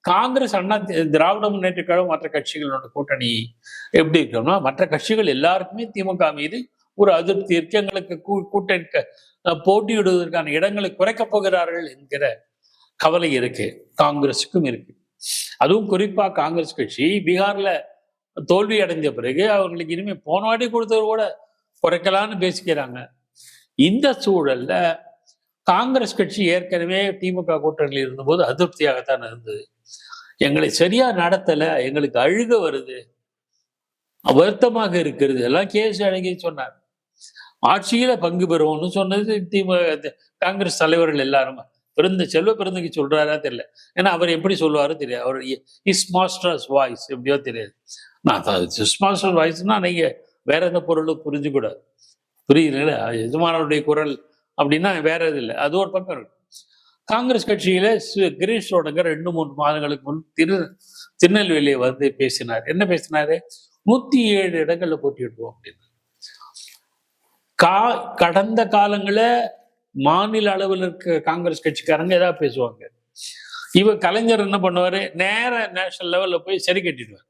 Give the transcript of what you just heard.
காங்கிரஸ், அண்ணா திராவிட முன்னேற்ற கழகம், மற்ற கட்சிகளோட கூட்டணி எப்படி இருக்கணும்னா, மற்ற கட்சிகள் எல்லாருக்குமே திமுக மீது ஒரு அதிருப்தி இருக்கு. எங்களுக்கு கூட்டணி போட்டியிடுவதற்கான இடங்களை குறைக்கப் போகிறார்கள் என்கிற கவலை இருக்கு. காங்கிரஸுக்கும் இருக்கு. அதுவும் குறிப்பா காங்கிரஸ் கட்சி பீகார்ல தோல்வி அடைந்த பிறகு அவங்களுக்கு இனிமே போன வாட்டி கொடுத்தவர் கூட குறைக்கலான்னு பேசிக்கிறாங்க. இந்த சூழல்ல காங்கிரஸ் கட்சி ஏற்கனவே திமுக கூட்டணியில் இருந்தபோது அதிருப்தியாகத்தான் இருந்தது. எங்களை சரியா நடத்தல, எங்களுக்கு அழுக வருது, வருத்தமாக இருக்கிறது எல்லாம் கேஸ் அழகி சொன்னார். ஆட்சியில பங்கு பெறுவோம்னு சொன்னது காங்கிரஸ் தலைவர்கள் எல்லாரும். செல்வ பெருந்தகை சொல்றாரா தெரியல, ஏன்னா அவர் எப்படி சொல்லுவாரோ தெரியாது. அவர் இஸ் மாஸ்டர்ஸ் வாய்ஸ் எப்படியோ தெரியாது. இஸ் மாஸ்டர் வாய்ஸ்னா நீங்க வேற எந்த பொருளும் புரிஞ்சுக்கூடாது. புரியுதுங்களா? எஜமானருடைய குரல் அப்படின்னா வேற எது இல்லை. அது ஒரு பக்கம் இருக்கு. காங்கிரஸ் கட்சியில கிரீஷ் ரோடங்கர் 2-3 மாதங்களுக்கு முன் திருநெல்வேலியை வந்து பேசினார். என்ன பேசினாரு? 107 இடங்கள்ல போட்டியிடுவோம் அப்படின்னு. கடந்த காலங்கள மாநில அளவில் இருக்க காங்கிரஸ் கட்சிக்காரங்க ஏதாவது பேசுவாங்க. இவர் கலைஞர் என்ன பண்ணுவாரு? நேர நேஷனல் லெவல்ல போய் சரி கட்டிடுவார்.